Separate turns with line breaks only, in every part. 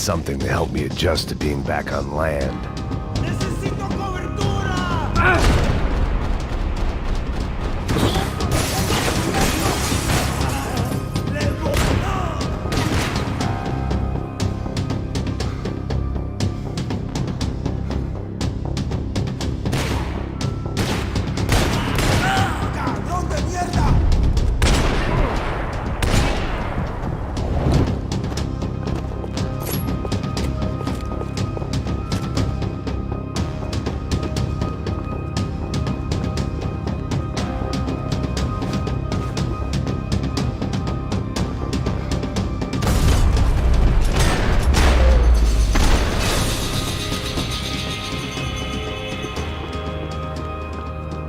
something to help me adjust to being back on land.
Necesito cobertura! ¡Cabrón de mierda!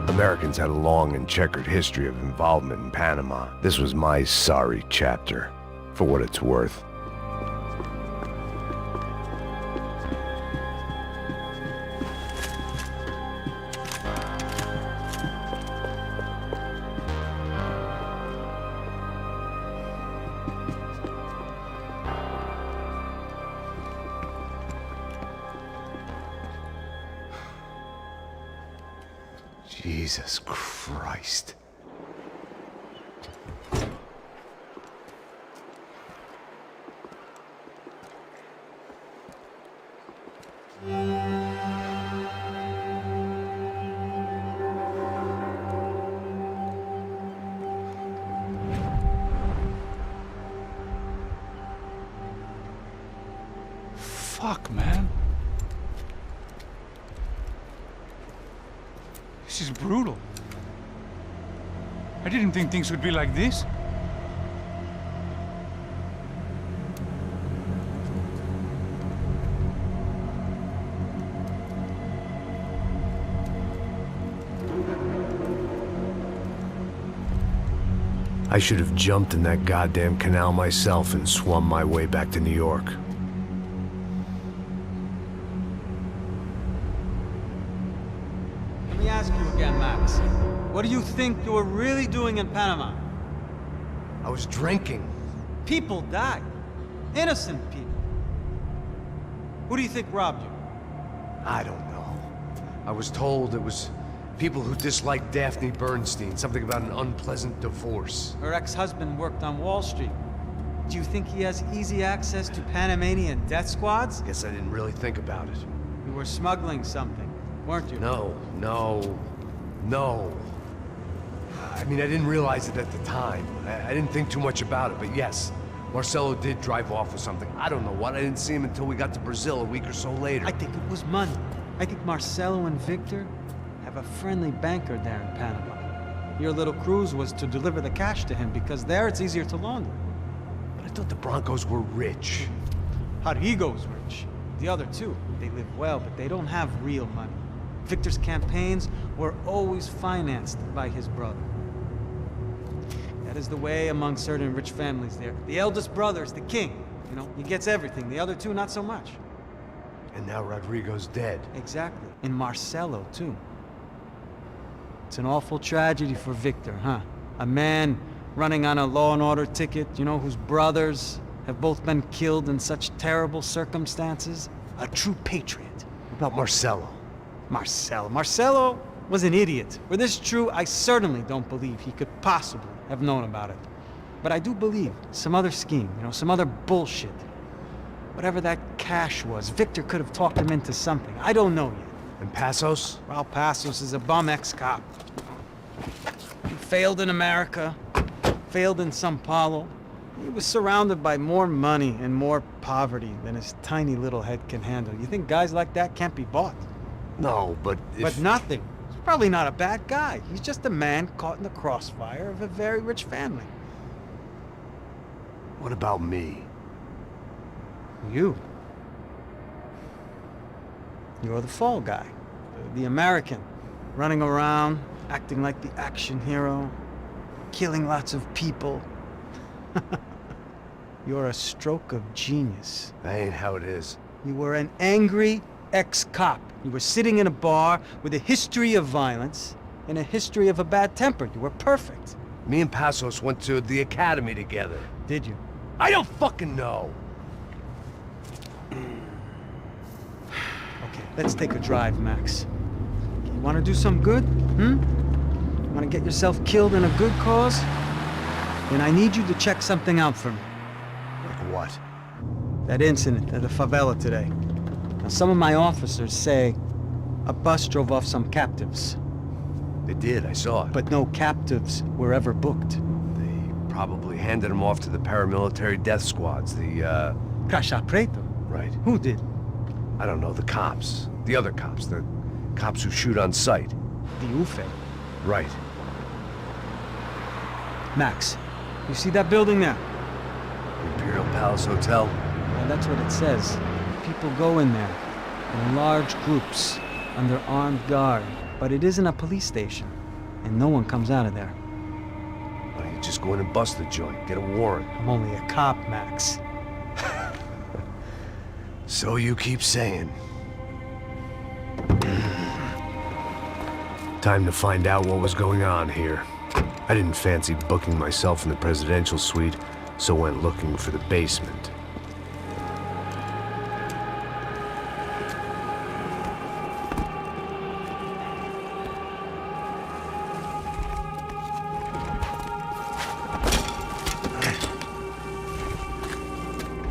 Americans had a long and checkered history of involvement in Panama. This was my sorry chapter, for what it's worth. Jesus Christ.
Fuck, man. This is brutal. I didn't think things would be like this.
I should have jumped in that goddamn canal myself and swum my way back to New York.
Let me ask you again, Max. What do you think you were really doing in Panama?
I was drinking.
People died. Innocent people. Who do you think robbed you?
I don't know. I was told it was people who disliked Daphne Bernstein, something about an unpleasant divorce.
Her ex-husband worked on Wall Street. Do you think he has easy access to Panamanian death squads?
Guess I didn't really think about it.
You were smuggling something, weren't you?
No. I mean, I didn't realize it at the time. I didn't think too much about it, but yes, Marcelo did drive off with something. I don't know what. I didn't see him until we got to Brazil a week or so later.
I think it was money. I think Marcelo and Victor have a friendly banker there in Panama. Your little cruise was to deliver the cash to him because there it's easier to launder.
But I thought the Broncos were rich.
Rodrigo's rich. The other two, they live well, but they don't have real money. Victor's campaigns were always financed by his brother. That is the way among certain rich families there. The eldest brother is the king. You know, he gets everything. The other two, not so much.
And now Rodrigo's dead.
Exactly. And Marcelo, too. It's an awful tragedy for Victor, huh? A man running on a law and order ticket, you know, whose brothers have both been killed in such terrible circumstances. A true patriot.
What about Marcelo?
Marcelo was an idiot. Were this true, I certainly don't believe he could possibly have known about it. But I do believe some other scheme, you know, some other bullshit. Whatever that cash was, Victor could have talked him into something. I don't know yet.
And Passos?
Well, Passos is a bum ex-cop. He failed in America, failed in Sao Paulo. He was surrounded by more money and more poverty than his tiny little head can handle. You think guys like that can't be bought?
No, but if...
But nothing. He's probably not a bad guy. He's just a man caught in the crossfire of a very rich family.
What about me?
You. You're the fall guy. The American. Running around, acting like the action hero. Killing lots of people. You're a stroke of genius.
That ain't how it is.
You were an angry ex-cop. You were sitting in a bar with a history of violence and a history of a bad temper. You were perfect.
Me and Passos went to the academy together.
Did you?
I don't fucking know!
Let's take a drive, Max. You want to do some good? Want to get yourself killed in a good cause? Then I need you to check something out for me.
Like what?
That incident at the favela today. Now, some of my officers say a bus drove off some captives,
They did, I saw it.
but no captives were ever booked.
They probably handed them off to the paramilitary death squads,
Caixa Preto?
Right.
Who did?
I don't know, the cops. The other cops. The cops who shoot on sight.
The UFE.
Right.
Max, you see that building there?
Imperial Palace Hotel?
Well, that's what it says. People go in there in large groups under armed guard, but it isn't a police station, and no one comes out of there.
Why don't you just go in and bust the joint? Get a warrant.
I'm only a cop, Max.
So you keep saying. Time to find out what was going on here. I didn't fancy booking myself in the presidential suite, so went looking for the basement.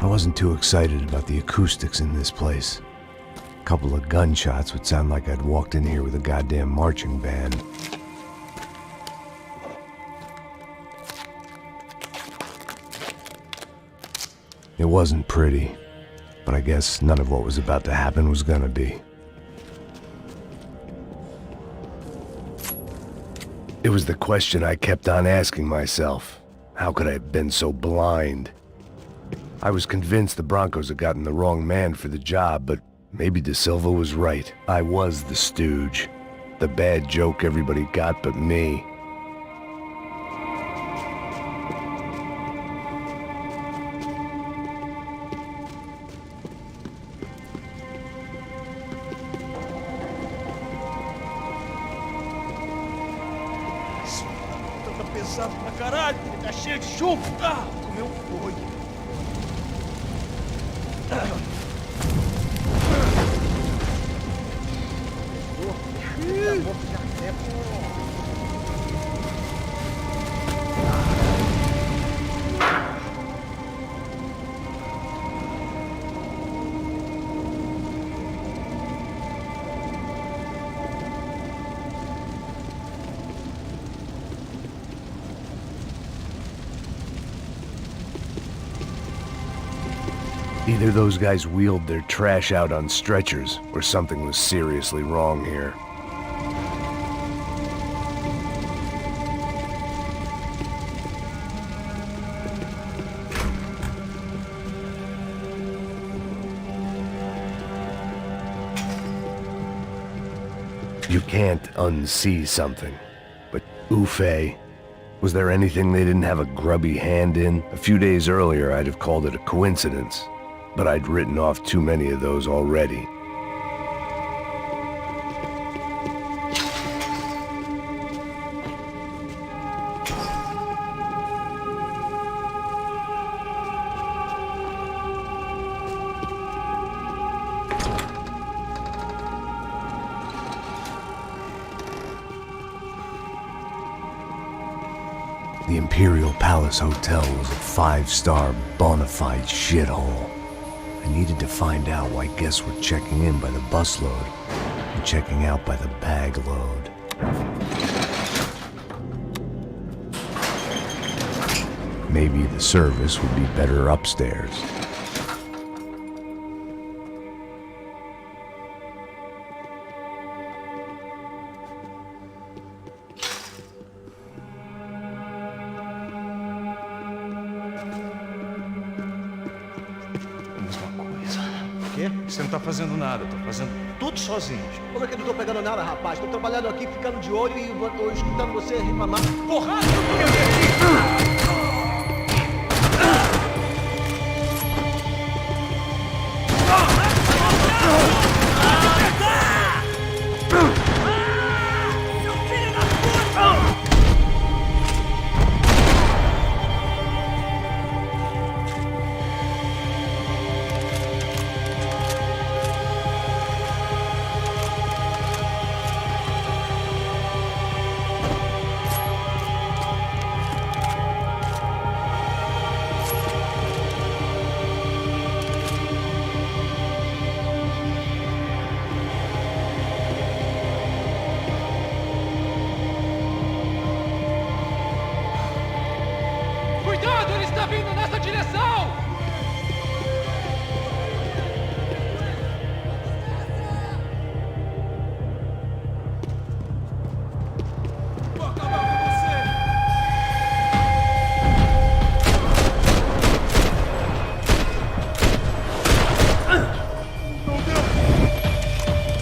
I wasn't too excited about the acoustics in this place. A couple of gunshots would sound like I'd walked in here with a goddamn marching band. It wasn't pretty, but I guess none of what was about to happen was gonna be. It was the question I kept on asking myself. How could I have been so blind? I was convinced the Broncos had gotten the wrong man for the job, but maybe De Silva was right. I was the stooge. The bad joke everybody got but me.
Tá pesado pra caralho, ele tá cheio de chumbo. Ah, comeu um boi.
Either those guys wheeled their trash out on stretchers, or something was seriously wrong here. You can't unsee something. But Ufe, was there anything they didn't have a grubby hand in? A few days earlier, I'd have called it a coincidence. But I'd written off too many of those already. The Imperial Palace Hotel was a five-star bona fide shithole. I needed to find out why guests were checking in by the busload and checking out by the bag load. Maybe the service would be better upstairs.
Você não tá fazendo nada, tô fazendo tudo sozinho.
Como é que eu não tô pegando nada, rapaz? Tô trabalhando aqui, ficando de olho e tô escutando você reclamar.
Porrada que eu tô aqui!
está vindo nessa direção! Vou acabar com você! Não deu!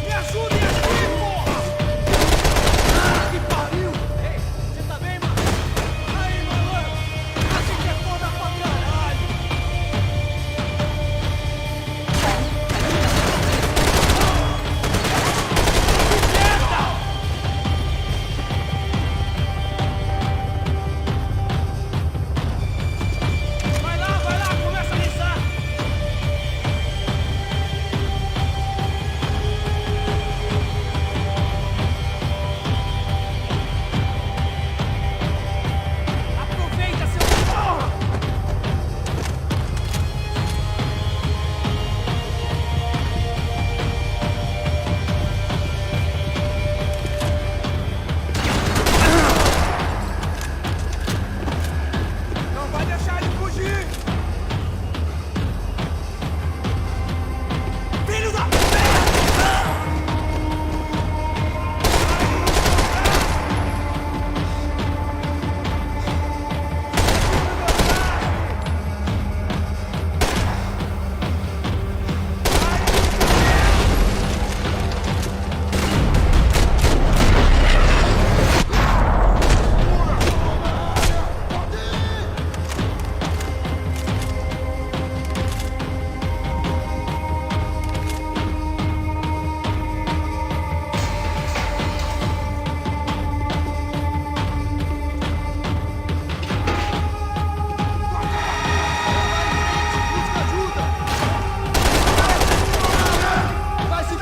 Me ajudem aqui, porra! Que pariu! Ei, você tá bem, mano? Aí, malandro! Assim que é foda pra caralho! Vai lá, começa a risar! Aproveita, seu porra! Não vai deixar ele fugir! Filho da... Vai se fuder, vai se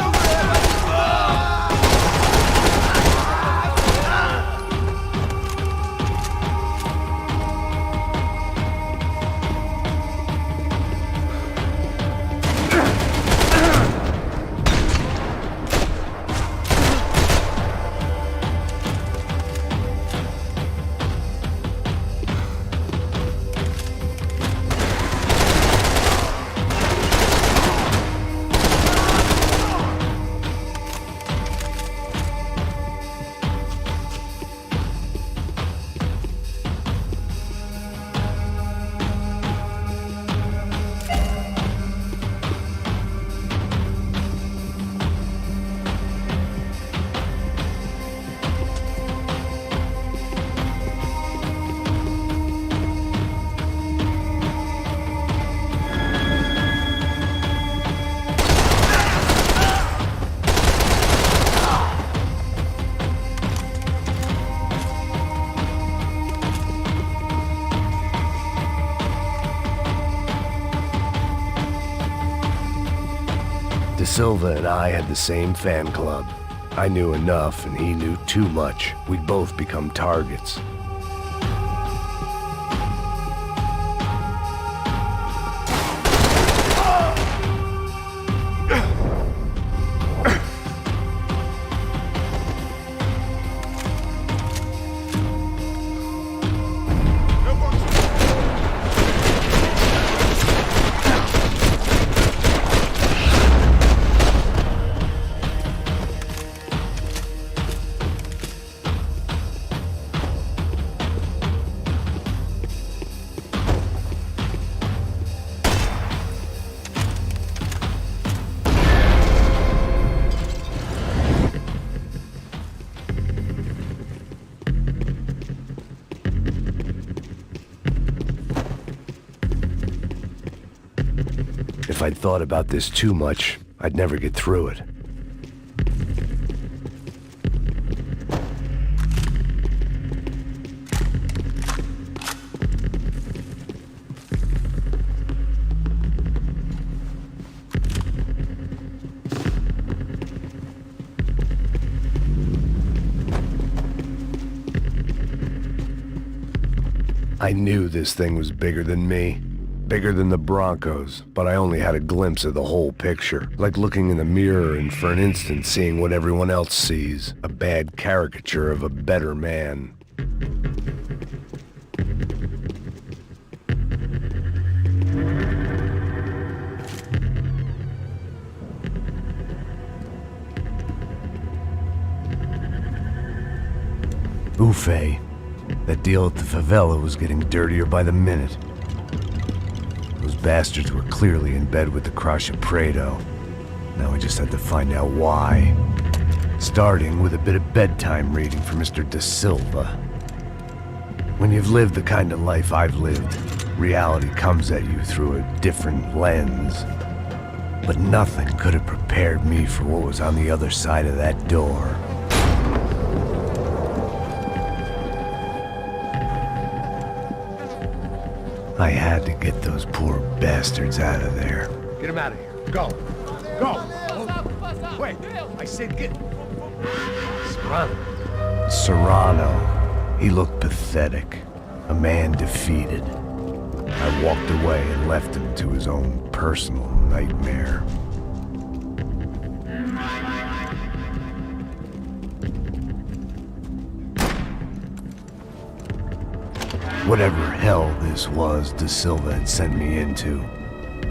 De Silva and I had the same fan club. I knew enough and he knew too much. We'd both become targets. If I'd thought about this too much, I'd never get through it. I knew this thing was bigger than me. Bigger than the Broncos, but I only had a glimpse of the whole picture. Like looking in the mirror and for an instant seeing what everyone else sees. A bad caricature of a better man. Ufe. That deal at the favela was getting dirtier by the minute. Those bastards were clearly in bed with the Crusher Prado. Now I just had to find out why. Starting with a bit of bedtime reading for Mr. Da Silva. When you've lived the kind of life I've lived, reality comes at you through a different lens. But nothing could have prepared me for what was on the other side of that door. I had to get those poor bastards out of there.
Get him out of here. Go. Go. Wait. I said get... Serrano.
Serrano. He looked pathetic. A man defeated. I walked away and left him to his own personal nightmare. Whatever hell this was Da Silva had sent me into,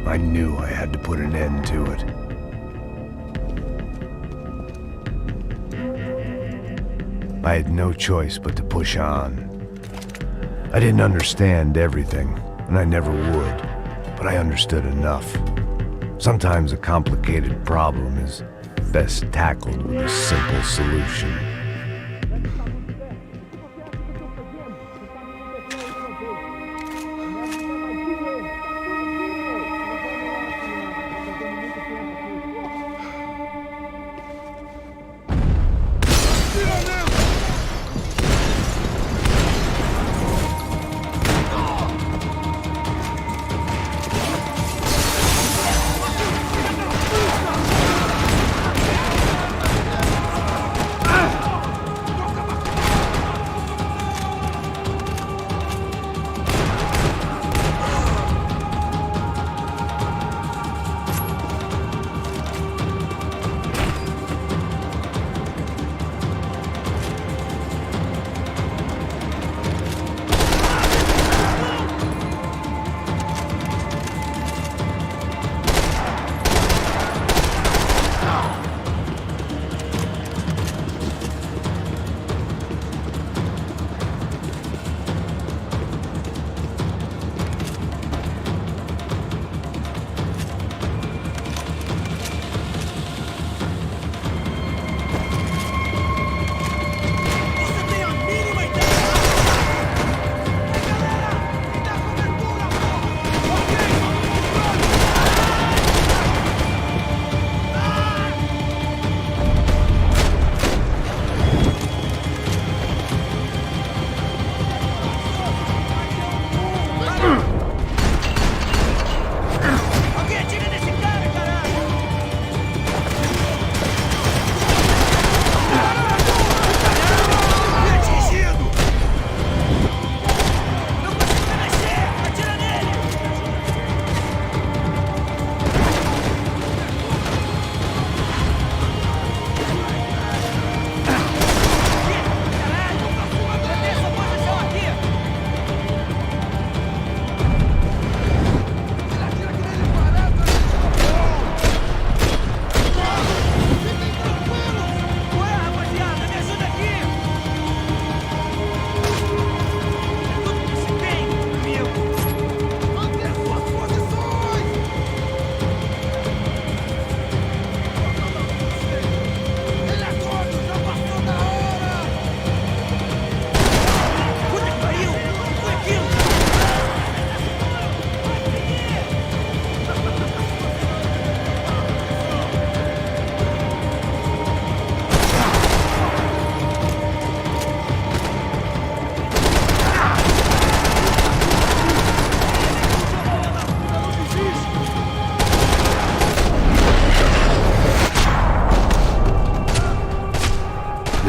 I knew I had to put an end to it. I had no choice but to push on. I didn't understand everything, and I never would, but I understood enough. Sometimes a complicated problem is best tackled with a simple solution.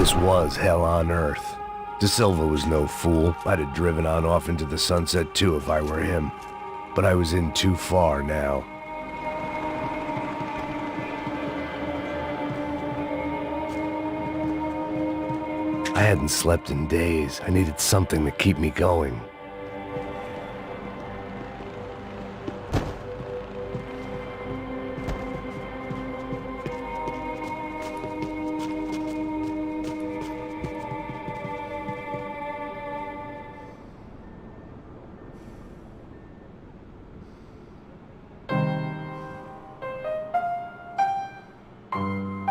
This was hell on earth. Da Silva was no fool. I'd have driven on off into the sunset too if I were him. But I was in too far now. I hadn't slept in days. I needed something to keep me going.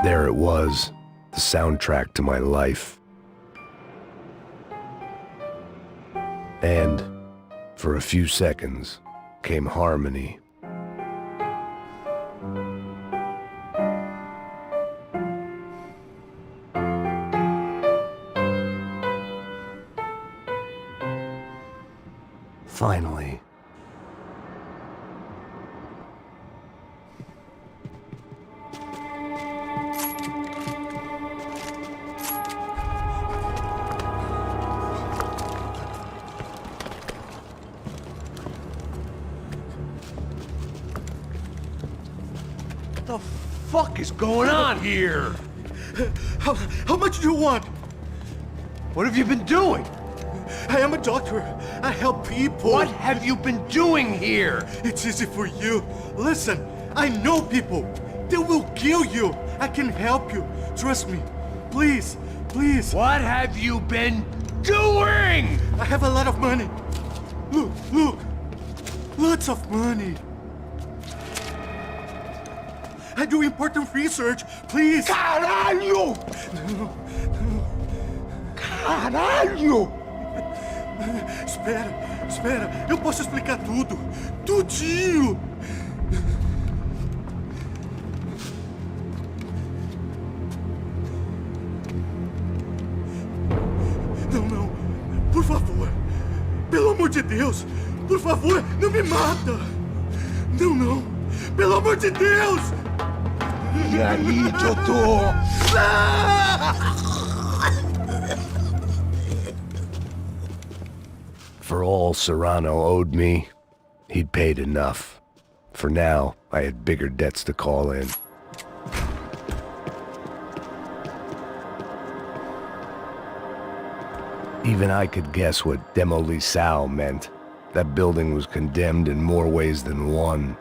There it was, the soundtrack to my life. And, for a few seconds, came harmony. Finally.
What the fuck is going on here?
How much do you want?
What have you been doing?
I am a doctor. I help people.
What have you been doing here?
It's easy for you. Listen, I know people. They will kill you. I can help you. Trust me. Please, please.
What have you been doing?
I have a lot of money. Look, look. Lots of money. I do important research. Please.
Caralho! Caralho!
Espera, espera. Eu posso explicar tudo. Tudinho. Não, não. Por favor. Pelo amor de Deus. Por favor, não me mata. Não, não. Pelo amor de Deus.
E aí, doutor?
For all Serrano owed me, he'd paid enough. For now, I had bigger debts to call in. Even I could guess what Demolisal meant. That building was condemned in more ways than one.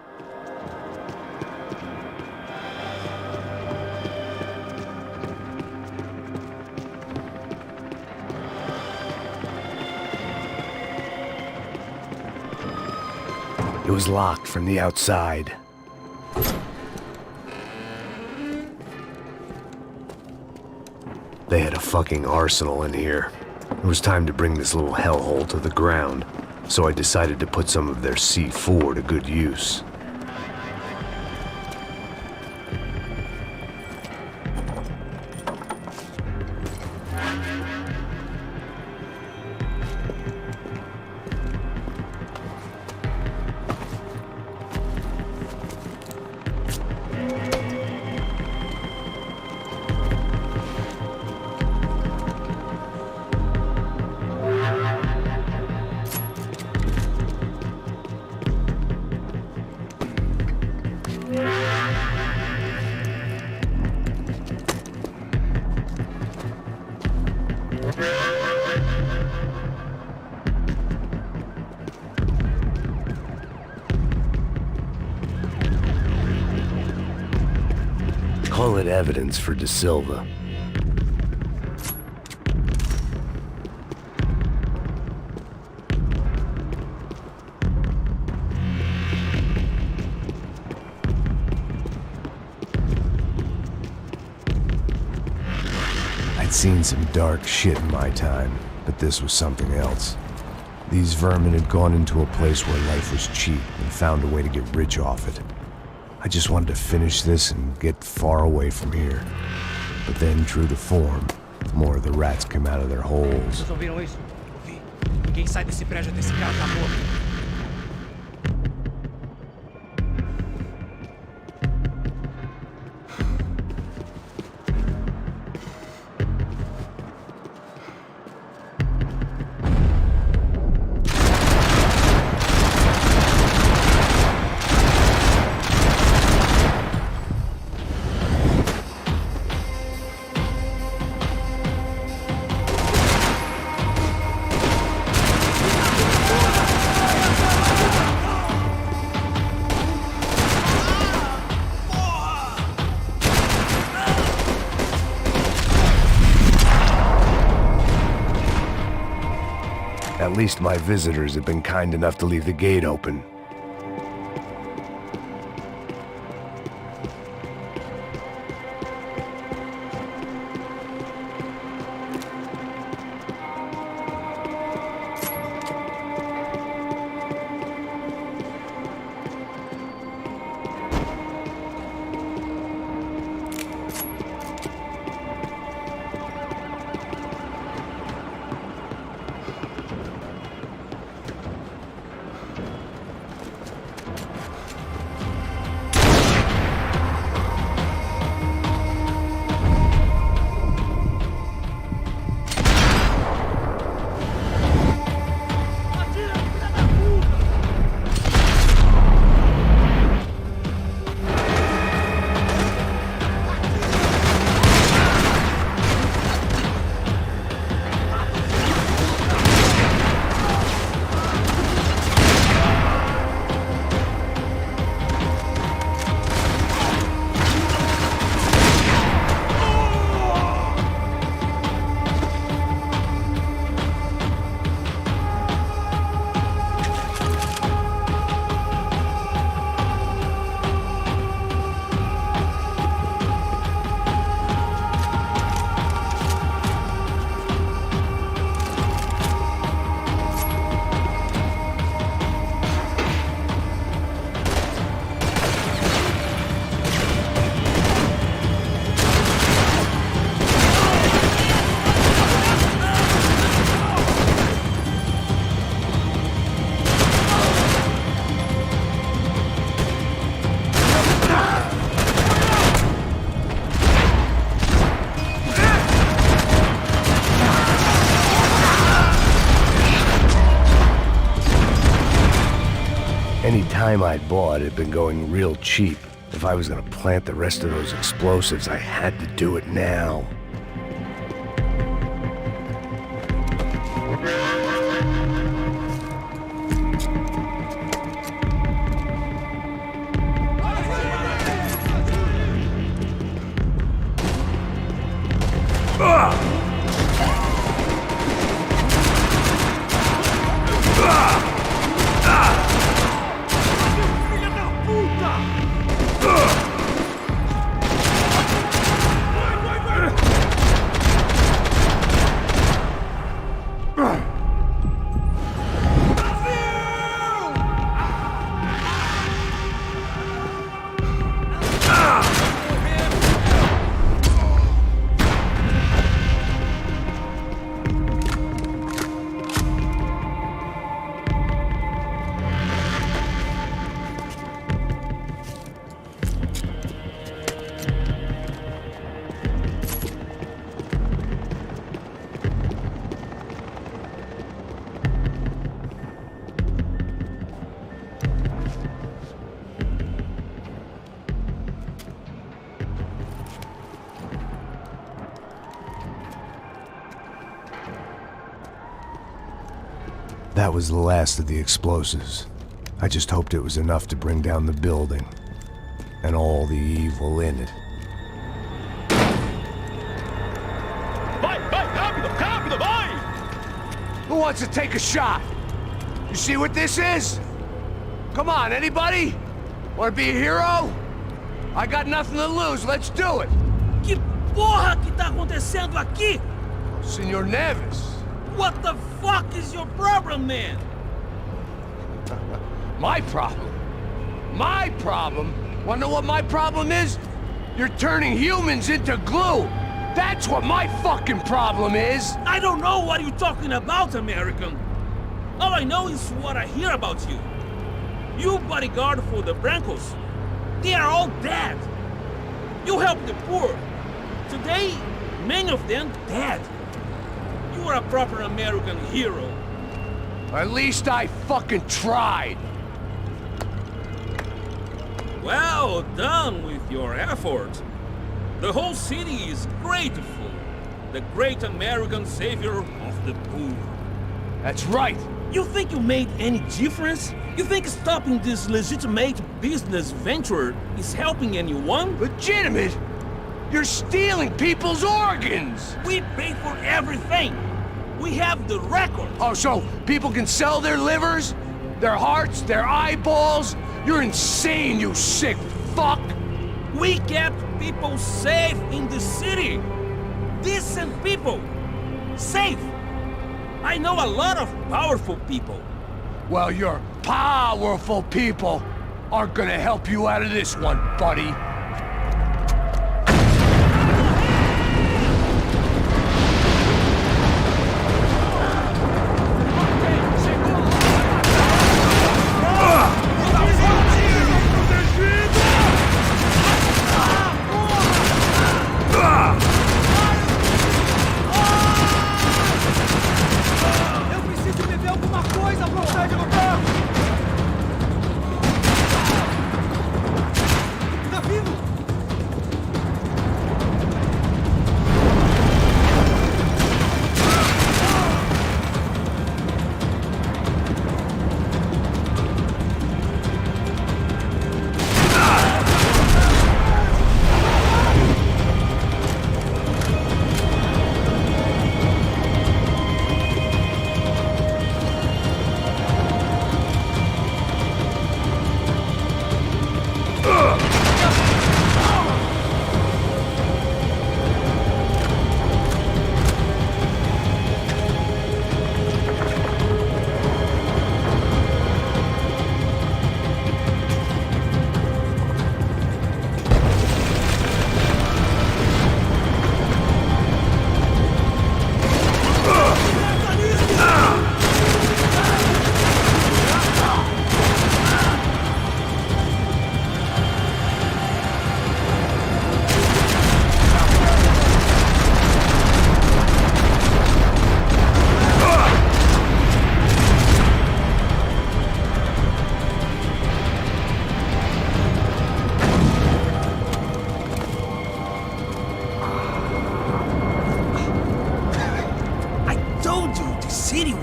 It was locked from the outside. They had a fucking arsenal in here. It was time to bring this little hellhole to the ground, so I decided to put some of their C4 to good use. Call it evidence for De Silva. I'd seen some dark shit in my time, but this was something else. These vermin had gone into a place where life was cheap and found a way to get rich off it. I just wanted to finish this and get far away from here. But then, true to form, more of the rats came out of their holes.
Vocês ouviram isso? Ouvi. Ninguém sai desse prédio até esse cara tá morto.
At least my visitors have been kind enough to leave the gate open. Any time I'd bought had been going real cheap. If I was gonna plant the rest of those explosives, I had to do it now. That was the last of the explosives. I just hoped it was enough to bring down the building and all the evil in it.
Vai, vai, rápido, rápido, vai!
Who wants to take a shot? You see what this is? Come on, anybody? Want to be a hero? I got nothing to lose, let's do it!
Que porra que tá acontecendo aqui?
Senor Neves.
What the fuck is your problem, man?
My problem? My problem? Wanna know what my problem is? You're turning humans into glue! That's what my fucking problem is!
I don't know what you're talking about, American. All I know is what I hear about you. You bodyguard for the Brancos. They are all dead. You help the poor. Today, many of them dead. You are a proper American hero.
At least I fucking tried!
Well done with your effort. The whole city is grateful. The great American savior of the poor.
That's right!
You think you made any difference? You think stopping this legitimate business venture is helping anyone?
Legitimate? You're stealing people's organs!
We pay for everything. We have the record.
Oh, so people can sell their livers? Their hearts? Their eyeballs? You're insane, you sick fuck!
We kept people safe in the city. Decent people. Safe. I know a lot of powerful people.
Well, your powerful people aren't gonna help you out of this one, buddy.
Eu preciso beber alguma coisa pra sair de lugar. Tá vivo?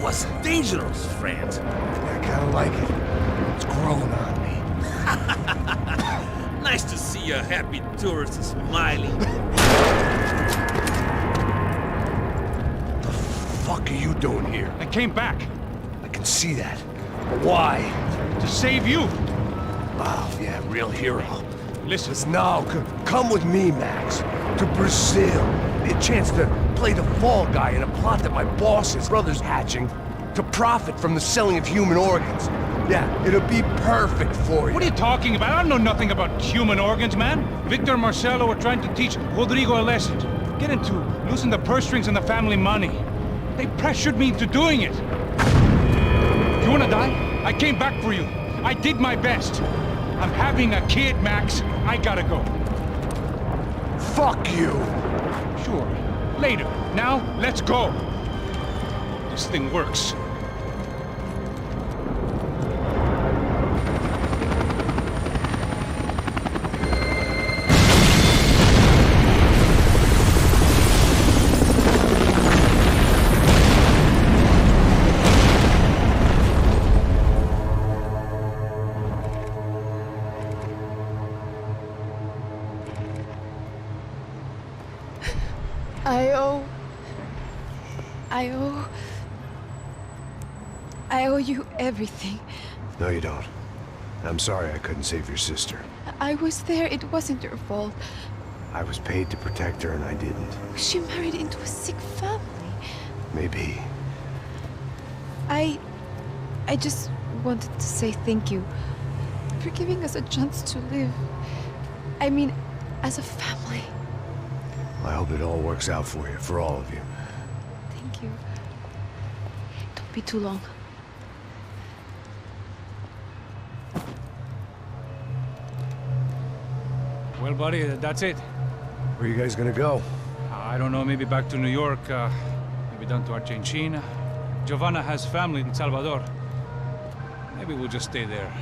was dangerous, friend.
I kinda like it. It's growing on me.
Nice to see a happy tourist smiling.
The fuck are you doing here?
I came back
I can see that. But why?
to save you.
Wow, yeah, real hero.
Listen,
Listen, now, come with me, Max. To Brazil. A chance to play the fall guy in a plot that my boss's brother's hatching to profit from the selling of human organs. Yeah, it'll be perfect for you.
what are you talking about? I don't know nothing about human organs, man. Victor and Marcelo were trying to teach Rodrigo a lesson. Get into losing the purse strings and the family money. They pressured me into doing it. You wanna die? I came back for you. I did my best. I'm having a kid, Max. I gotta go.
Fuck you!
Sure. Later. Now, let's go. This thing works.
I owe you everything.
No, you don't. I'm sorry I couldn't save your sister.
I was there. It wasn't your fault.
I was paid to protect her and I didn't.
She married into a sick family.
Maybe.
I just wanted to say thank you for giving us a chance to live. I mean, as a family.
I hope it all works out for you, for all of you.
Thank you. Don't be too long.
Well, buddy, that's it.
Where are you guys gonna go?
I don't know, maybe back to New York, maybe down to Argentina. Giovanna has family in Salvador. Maybe we'll just stay there.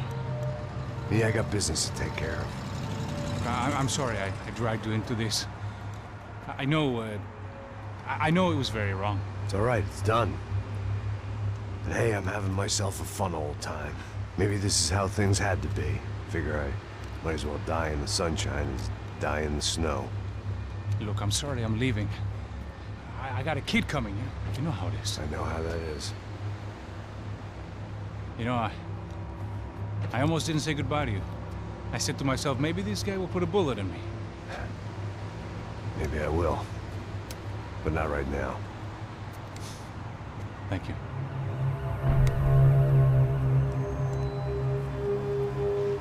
Me, I got business to take care of.
I'm sorry I dragged you into this. I know it was very wrong.
It's all right, it's done. And hey, I'm having myself a fun old time. Maybe this is how things had to be. Figure I might as well die in the sunshine as die in the snow.
Look, I'm sorry I'm leaving. I got a kid coming. You know how it is.
I know how that is.
You know, I almost didn't say goodbye to you. I said to myself, maybe this guy will put a bullet in me.
Maybe I will. But not right now.
Thank you.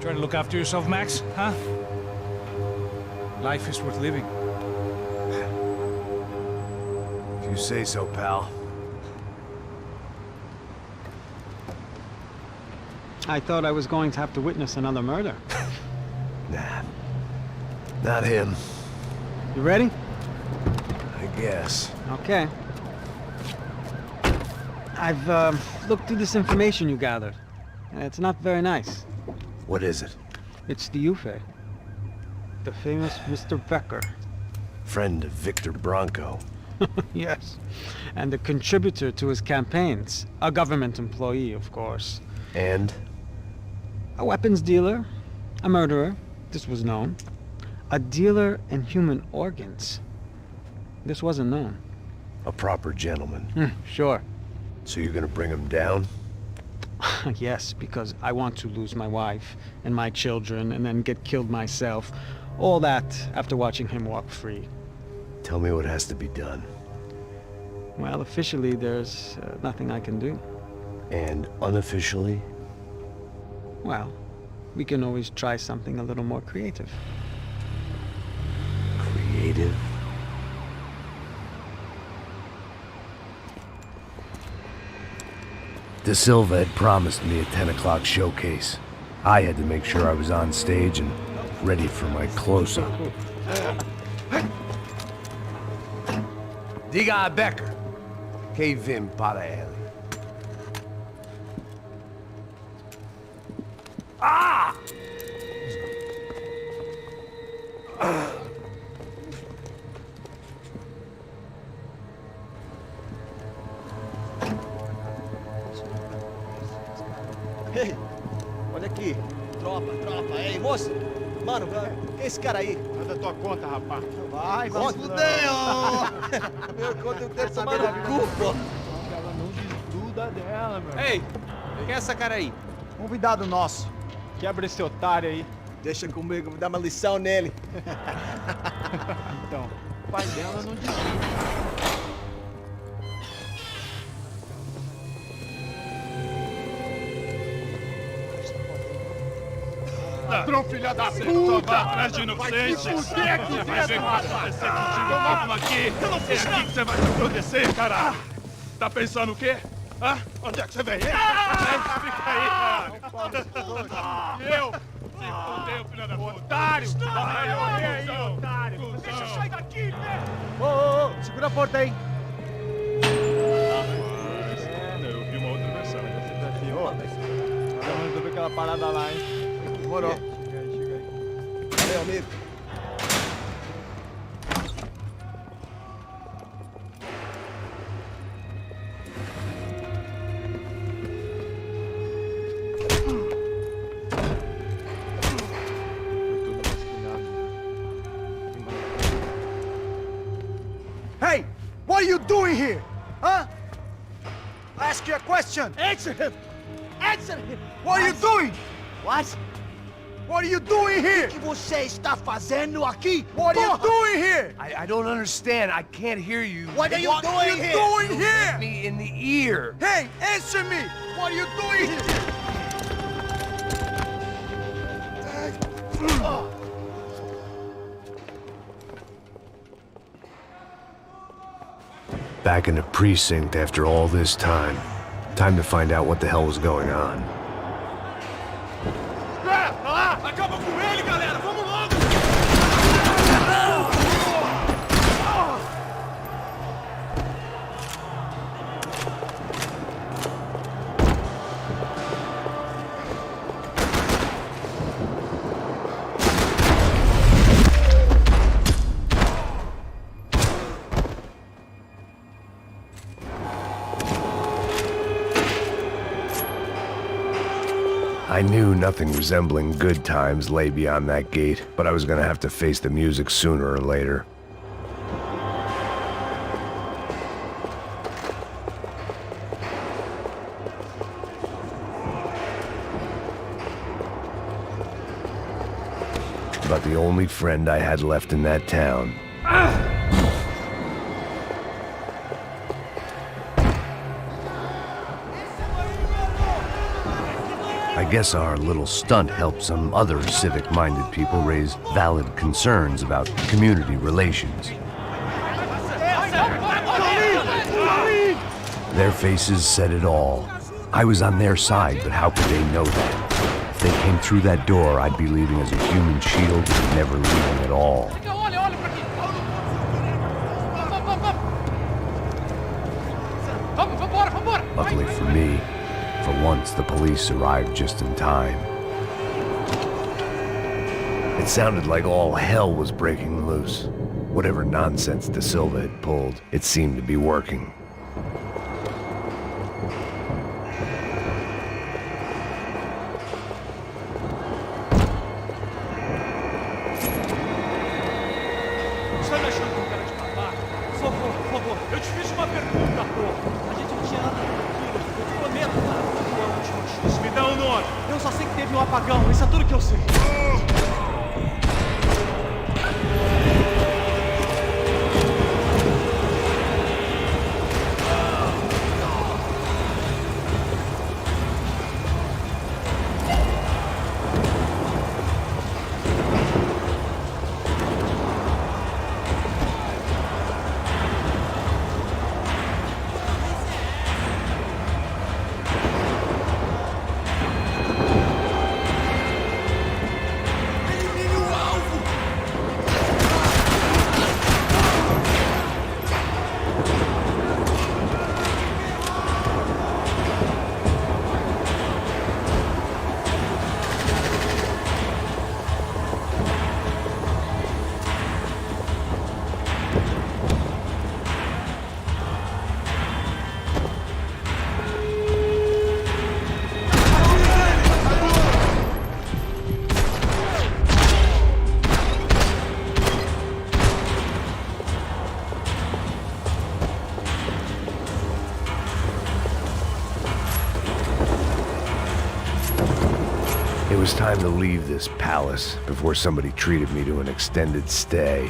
Try to look after yourself, Max, huh? Life is worth living.
If you say so, pal.
I thought I was going to have to witness another murder.
Nah. Not him.
You ready?
I guess.
Okay. I've looked through this information you gathered. It's not very nice.
What is it?
It's the Ufe. The famous Mr. Becker.
Friend of Victor Bronco.
Yes. And a contributor to his campaigns. A government employee, of course.
And?
A weapons dealer. A murderer. This was known. A dealer in human organs. This wasn't known.
A proper gentleman.
Sure.
So you're gonna bring him down?
Yes, because I want to lose my wife and my children and then get killed myself. All that after watching him walk free.
Tell me what has to be done.
Well, officially, there's nothing I can do.
And unofficially?
Well, we can always try something a little more creative.
Creative? De Silva had promised me a 10 o'clock showcase. I had to make sure I was on stage and ready for my close-up. Diga a Becker. Que vim para ele. Ah!
Ei, olha aqui. Tropa. Ei, moço. Mano, quem é esse cara aí?
Manda tua conta, rapaz.
Vai, fudeu! Meu conta eu quero tomar no cu, pô.
Ela não desgruda dela, meu.
Ei, quem é essa cara aí?
Convidado nosso. Quebra esse otário aí.
Deixa comigo, vou dar uma lição nele.
Então, o pai dela não desgruda.
Ladrão, filha da puta! Atrás de inocente! Vai ver o que vai acontecer contigo! Vamos aqui! Eu não fiz aqui que você vai se acontecer, caralho! Tá pensando o quê? Hã? Onde é que você vem? Fica aí, caralho! E eu? Se fodeu, filha da puta! Otário! Otário! Deixa eu sair daqui, velho!
Ô, segura a porta aí.
Eu vi uma outra versão.
Vamos resolver aquela parada lá, hein?
Demorou.
Chega aí.
Valeu, amigo.
Hey, what are you doing here? Huh? I ask you a question.
Answer him! Answer him!
What are you doing?
What?
What are you doing here?
O que você está fazendo aqui?
What are you doing here?
I don't understand. I can't hear you.
What are you doing here?
Doing here?
Me in the ear.
Hey, answer me! What are you doing here?
Back in the precinct after all this time. Time to find out what the hell was going on.
Acaba com ele, galera! Vamos logo!
I knew nothing resembling good times lay beyond that gate, but I was gonna have to face the music sooner or later. About the only friend I had left in that town. I guess our little stunt helped some other civic-minded people raise valid concerns about community relations. Their faces said it all. I was on their side, but how could they know that? If they came through that door, I'd be leaving as a human shield and never leaving at all. Luckily for me, for once, the police arrived just in time. It sounded like all hell was breaking loose. Whatever nonsense De Silva had pulled, it seemed to be working.
Está me achando com cara de babaca? Por favor, eu te fiz uma pergunta, porra. A gente não tinha nada daquilo. Eu prometo, cara. Tua última chance. Me dá um nome. Eu só sei que teve um apagão. Isso é tudo que eu sei.
was time to leave this palace before somebody treated me to an extended stay.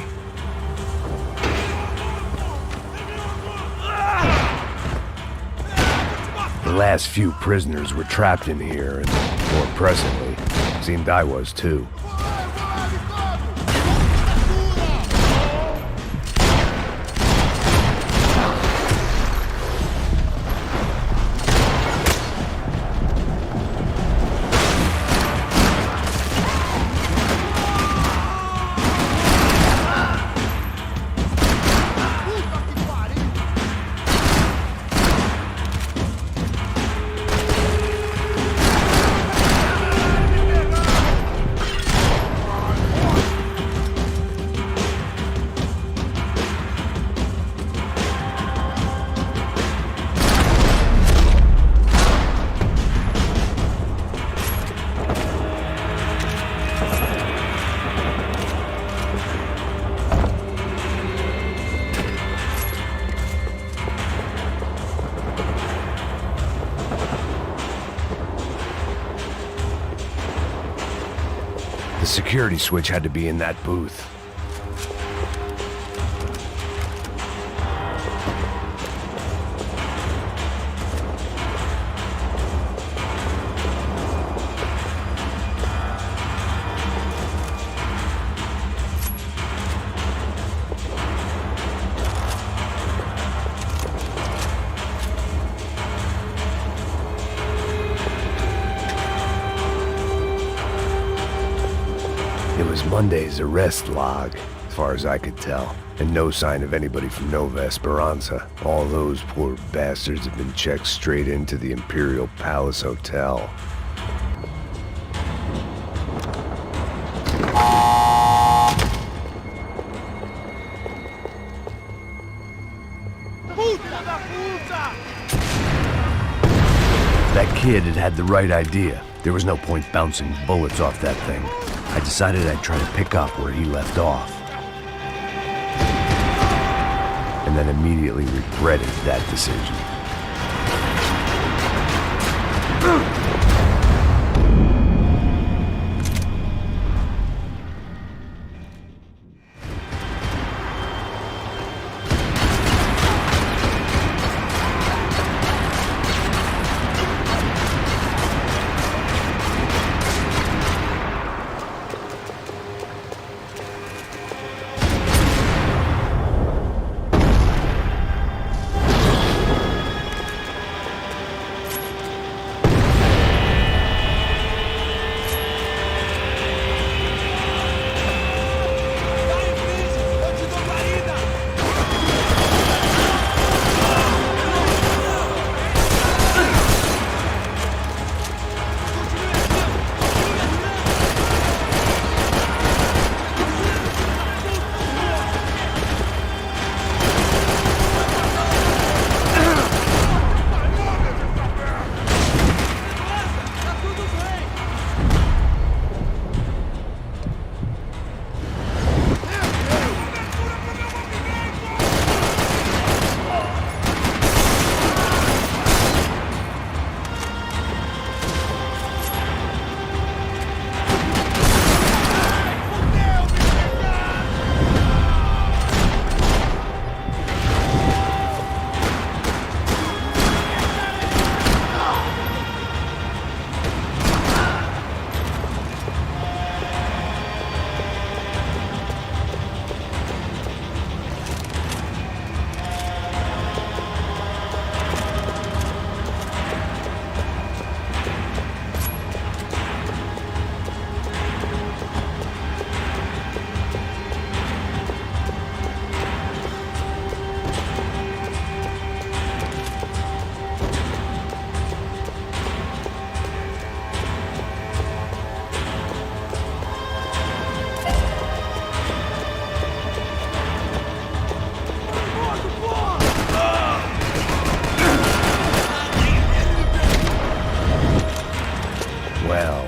The last few prisoners were trapped in here, and more presently, seemed I was too. The security switch had to be in that booth. It was Monday's arrest log, as far as I could tell, and no sign of anybody from Nova Esperanza. All those poor bastards have been checked straight into the Imperial Palace Hotel. That kid had the right idea. There was no point bouncing bullets off that thing. I decided I'd try to pick up where he left off. And then immediately regretted that decision.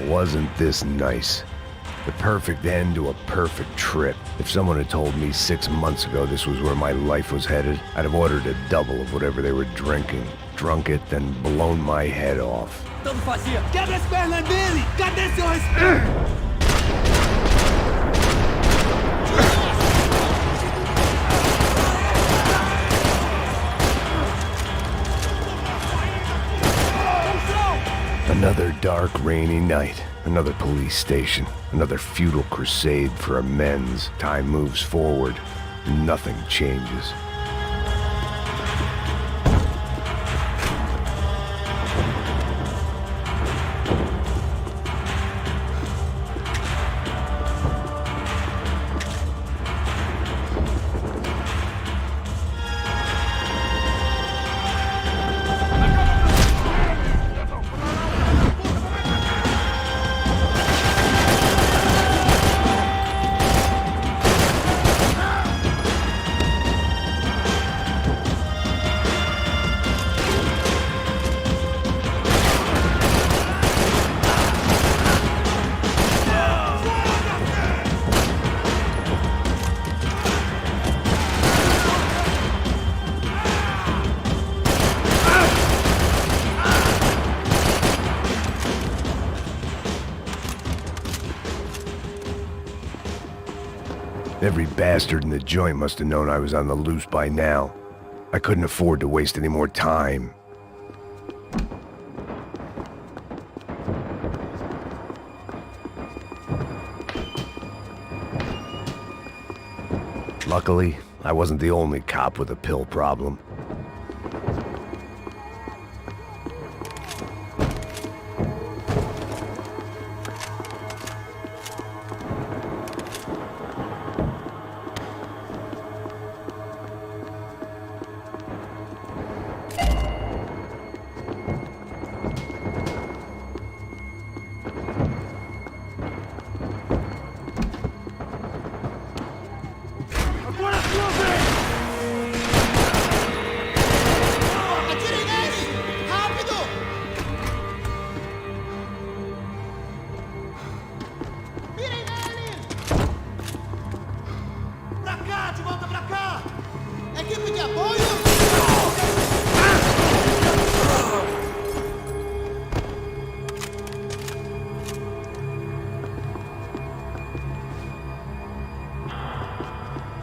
Wasn't this nice? The perfect end to a perfect trip. If someone had told me 6 months ago this was where my life was headed, I'd have ordered a double of whatever they were drinking. strunk it, then blown my head off.
Tentando fazia. Quebra as pernas dele! Cadê seu respeito?
Another dark, rainy night. Another police station. Another futile crusade for amends. Time moves forward. Nothing changes. Every bastard in the joint must have known I was on the loose by now. I couldn't afford to waste any more time. Luckily, I wasn't the only cop with a pill problem.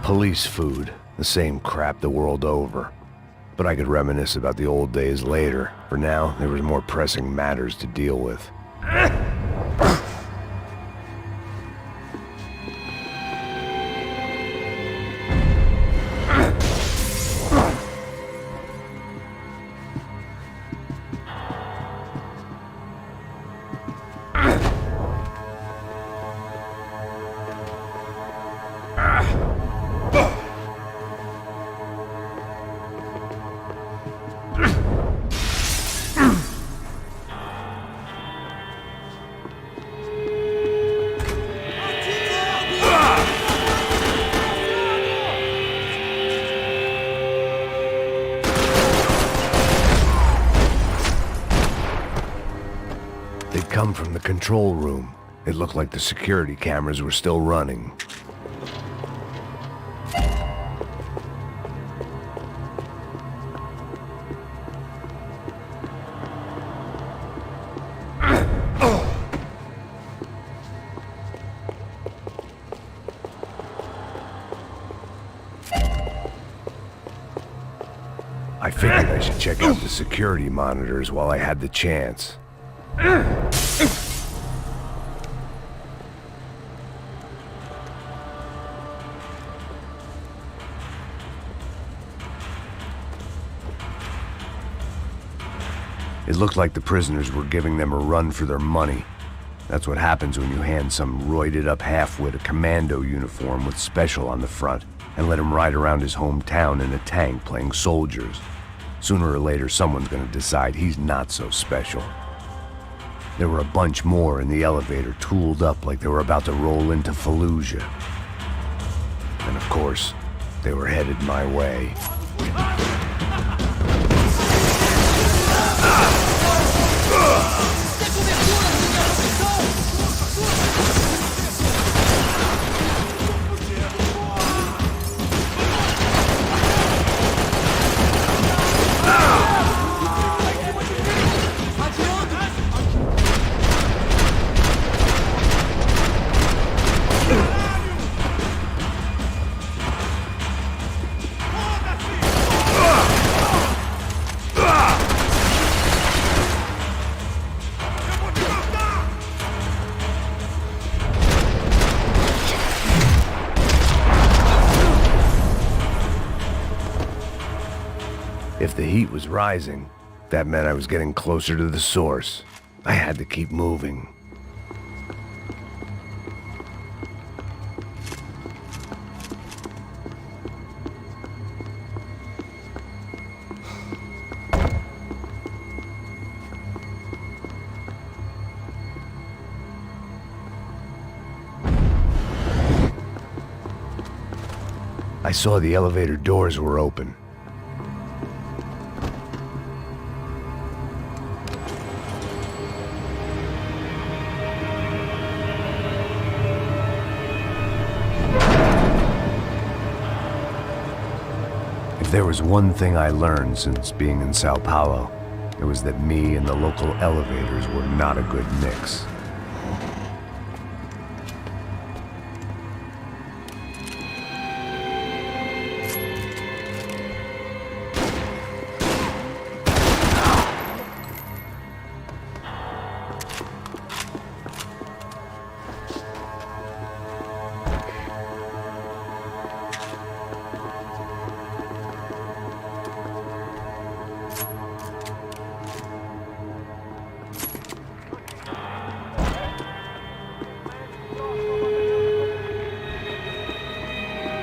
Police food, the same crap the world over. But I could reminisce about the old days later. For now, there was more pressing matters to deal with. They'd come from the control room. It looked like the security cameras were still running. I figured I should check out the security monitors while I had the chance. It looked like the prisoners were giving them a run for their money. That's what happens when you hand some roided-up halfwit a commando uniform with special on the front and let him ride around his hometown in a tank playing soldiers. Sooner or later, someone's gonna decide he's not so special. There were a bunch more in the elevator, tooled up like they were about to roll into Fallujah. And of course, they were headed my way. heat was rising. That meant I was getting closer to the source. I had to keep moving. I saw the elevator doors were open. If there was one thing I learned since being in Sao Paulo, it was that me and the local elevators were not a good mix.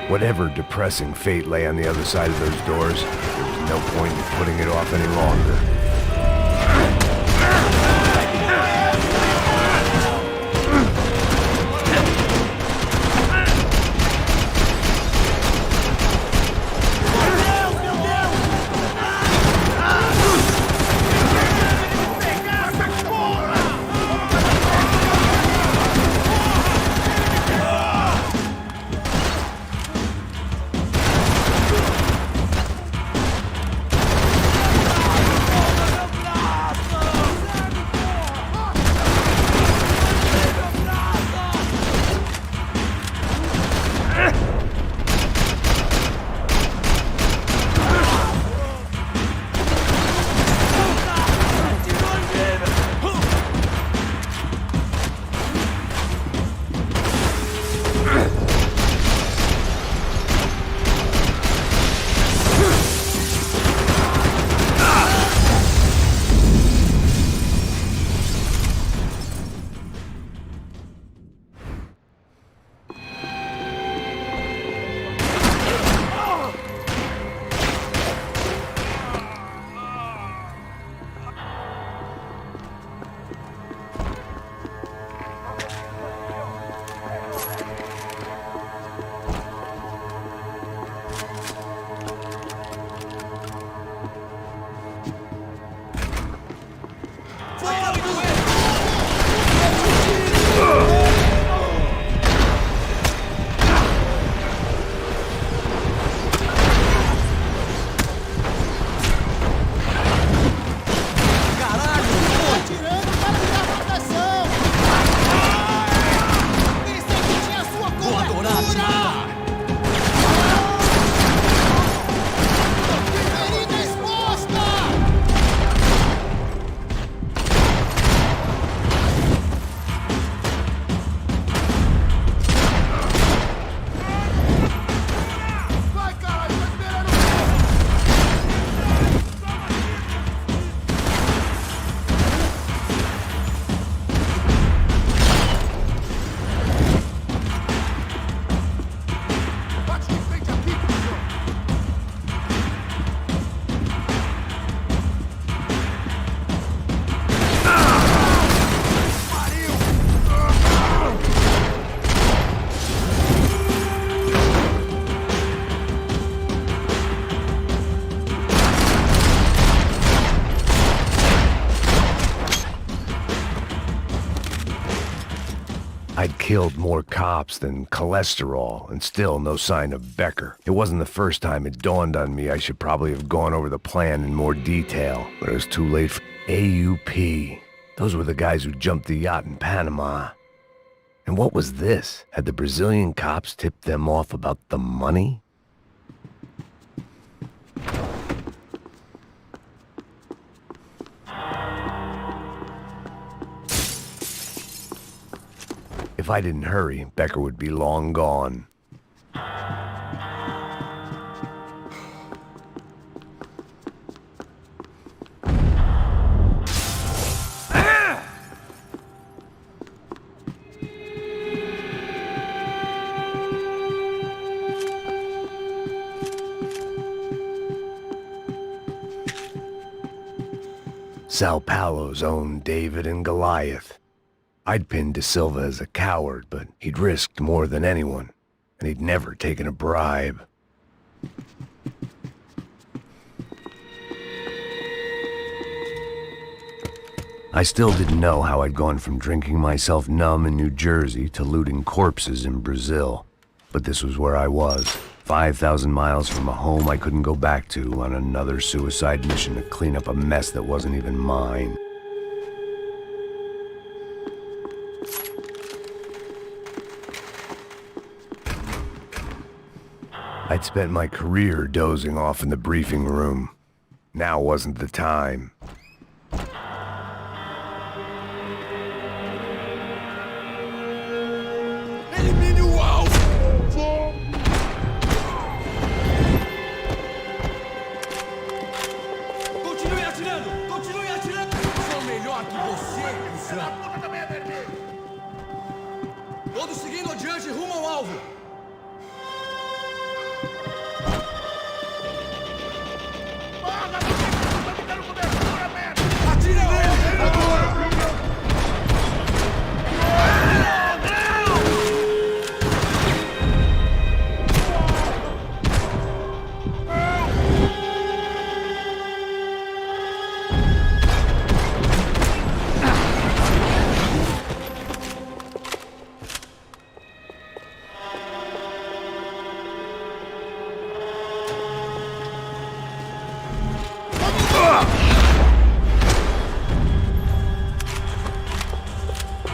Whatever depressing fate lay on the other side of those doors, there was no point in putting it off any longer. I'd killed more cops than cholesterol, and still no sign of Becker. It wasn't the first time it dawned on me I should probably have gone over the plan in more detail, but it was too late for AUP. Those were the guys who jumped the yacht in Panama. And what was this? Had the Brazilian cops tipped them off about the money? If I didn't hurry, Becker would be long gone. Sao Paulo's own David and Goliath. I'd pinned De Silva as a coward, but he'd risked more than anyone, and he'd never taken a bribe. I still didn't know how I'd gone from drinking myself numb in New Jersey to looting corpses in Brazil. But this was where I was, 5,000 miles from a home I couldn't go back to, on another suicide mission to clean up a mess that wasn't even mine. I'd spent my career dozing off in the briefing room. Now wasn't the time.
Elimine o alvo! Continue atirando! Continue atirando! Sou melhor que você, cuzão! Todos seguindo adiante rumo ao alvo! Atire nele! Agora!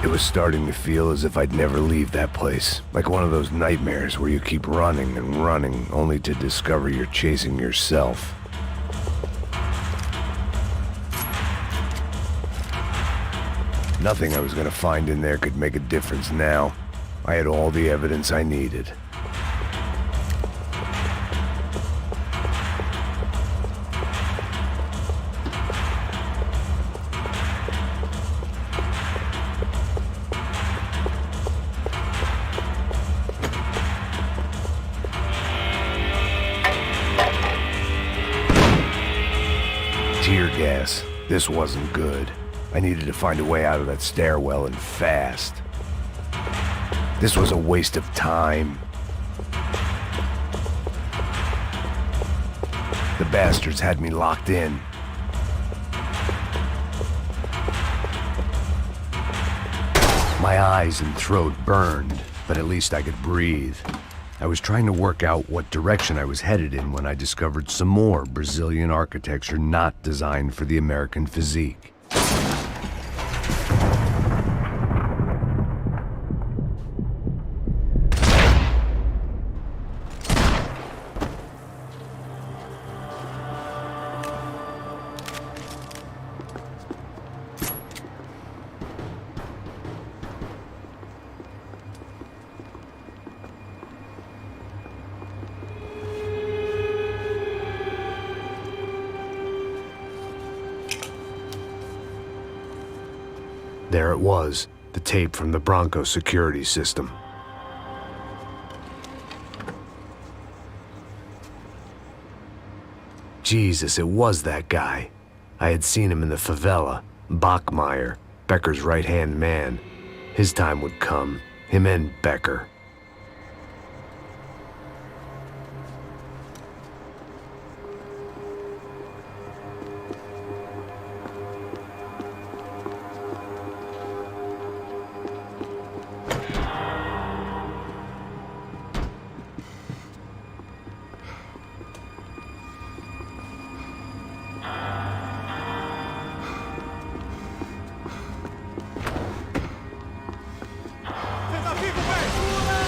It was starting to feel as if I'd never leave that place. Like one of those nightmares where you keep running and running, only to discover you're chasing yourself. Nothing I was gonna find in there could make a difference now. I had all the evidence I needed. Tear gas. This wasn't good. I needed to find a way out of that stairwell and fast. This was a waste of time. The bastards had me locked in. My eyes and throat burned, but at least I could breathe. I was trying to work out what direction I was headed in when I discovered some more Brazilian architecture not designed for the American physique. There it was, the tape from the Bronco security system. Jesus, it was that guy. I had seen him in the favela, Bachmeyer, Becker's right-hand man. His time would come, him and Becker.
Você tá vivo, velho?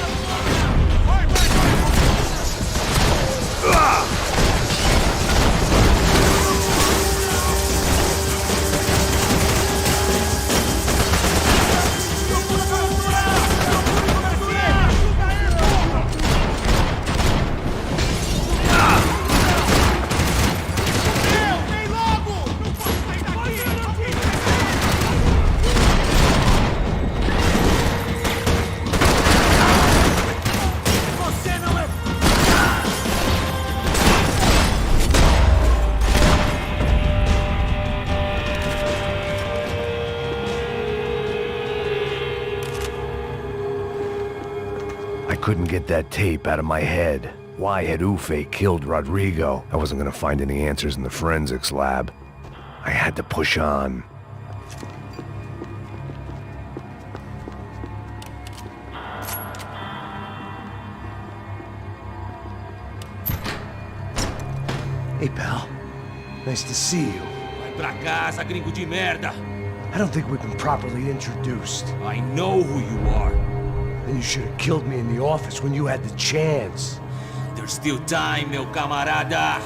I couldn't get that tape out of my head. Why had Ufe killed Rodrigo? I wasn't gonna find any answers in the forensics lab. I had to push on. Hey, pal. Nice to see you.
Vai pra casa, gringo de merda.
I don't think we've been properly introduced.
I know who you are.
Then you should have killed me in the office when you had the chance.
There's still time, meu camarada.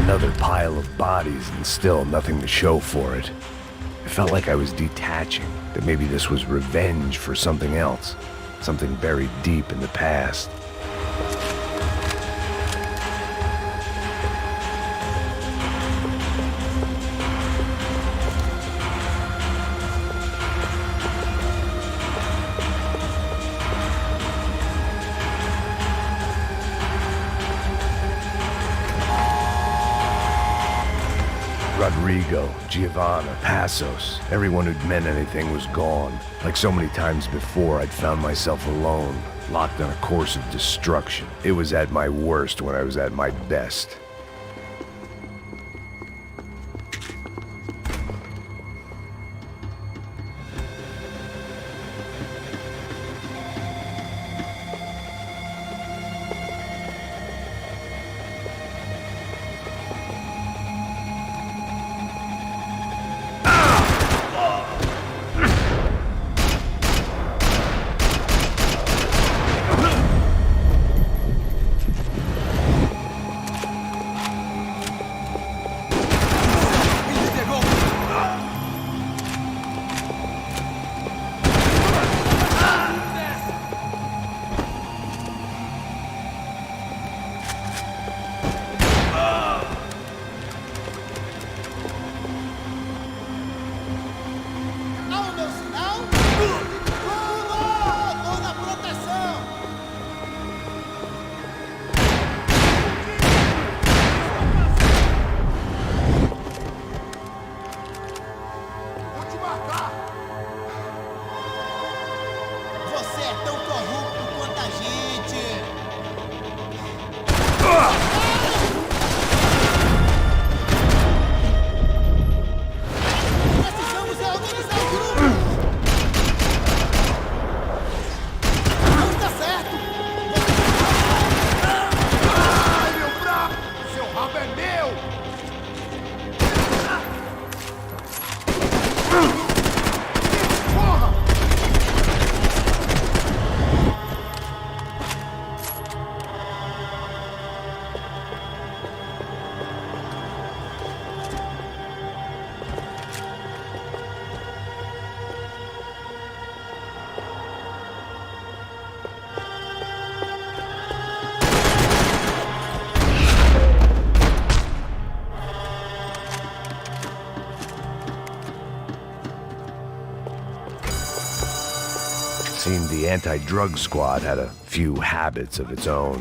Another pile of bodies and still nothing to show for it. It felt like I was detaching, that maybe this was revenge for something else, something buried deep in the past. Rodrigo, Giovanna, Passos, everyone who'd meant anything was gone. Like so many times before, I'd found myself alone, locked on a course of destruction. It was at my worst when I was at my best. the anti-drug squad had a few habits of its own.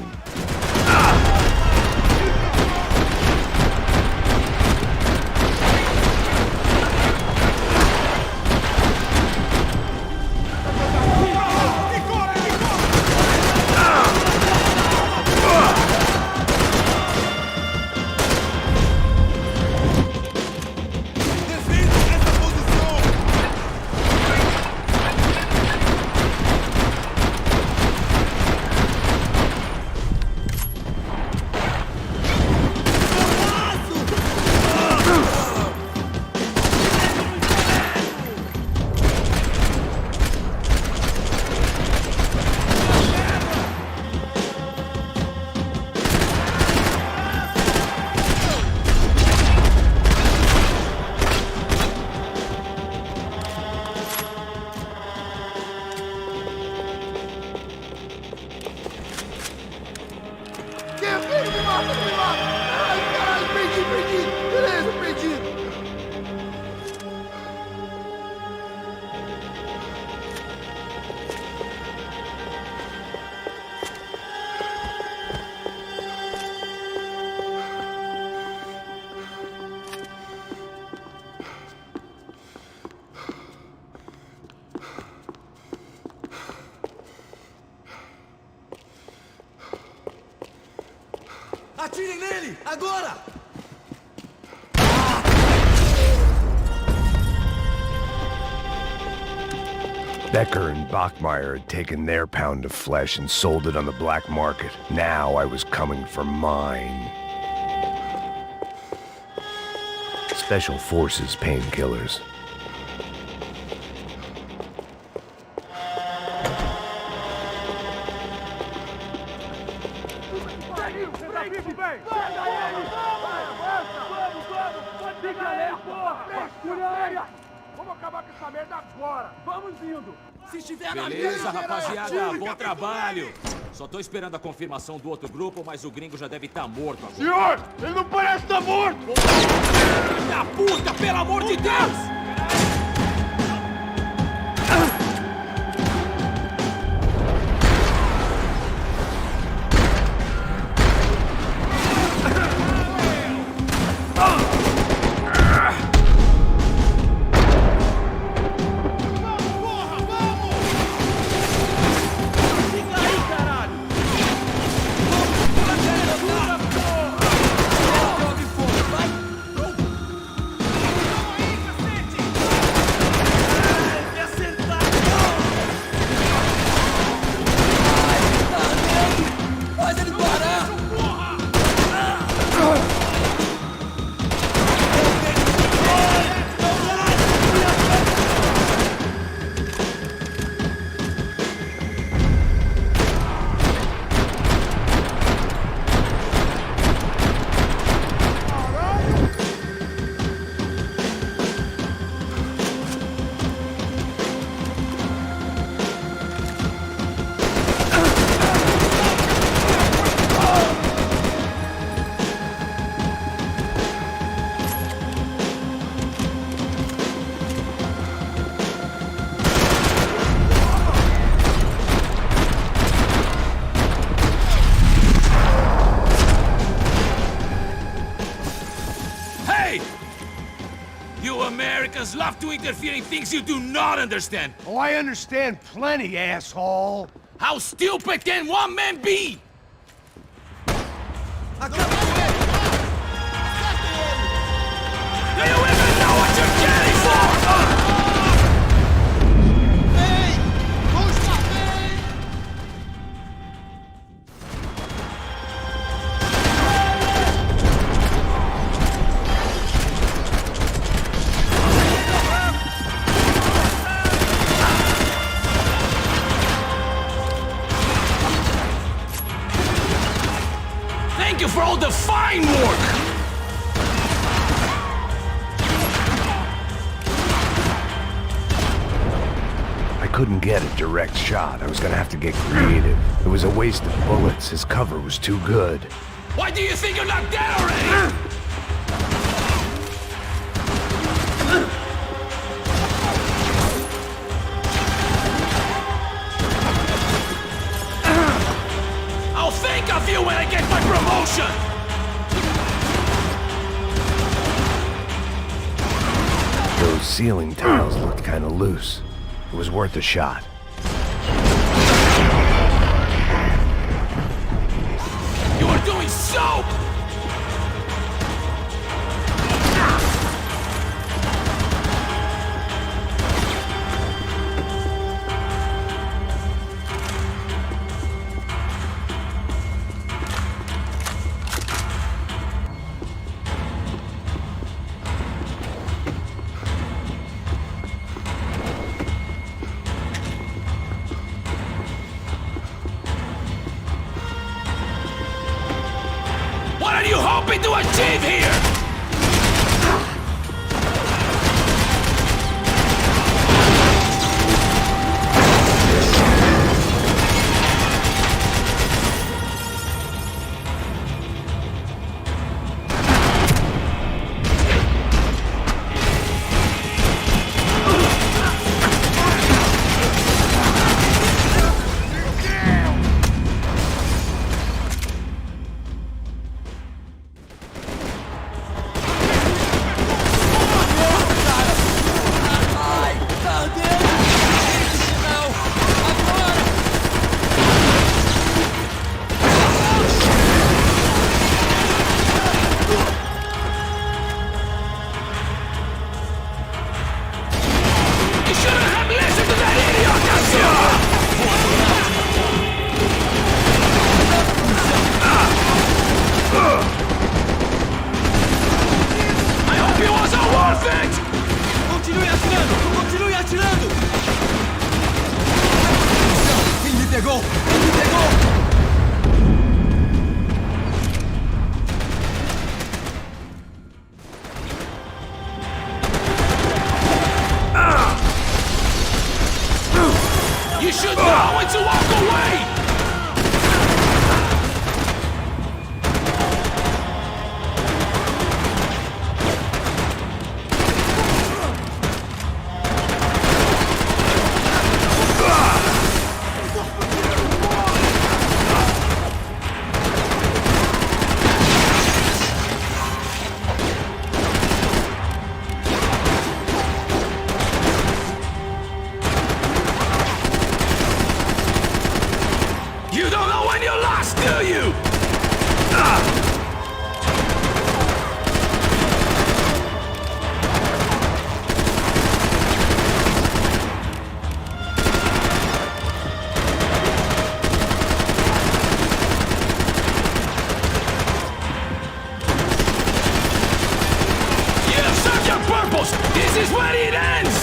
Atirem nele! Agora!
Becker and Bachmeyer had taken their pound of flesh and sold it on the black market. Now I was coming for mine. Special Forces painkillers.
Beleza, rapaziada, bom trabalho. Só tô esperando a confirmação do outro grupo, mas o gringo já deve estar morto agora.
Senhor, ele não parece estar morto!
Filho da puta, pelo amor de Deus! Americans love to interfere in things you do not understand.
Oh, I understand plenty, asshole.
How stupid can one man be? Do you even know what you're getting for? Thank you for all the fine work!
I couldn't get a direct shot. I was gonna have to get creative. It was a waste of bullets. His cover was too good.
Why do you think you're not dead already? of you when I get my promotion!
Those ceiling tiles looked kind of loose. It was worth a shot.
You are doing soap! What are you hoping to achieve here? You shouldn't have listened to that idiot, I hope it wasn't worth it!
Continue atirando! Continue atirando! Ele me pegou! Ele me pegou!
You should know when to walk away! You don't know when you're lost, do you? You serve your purpose! This is where it ends!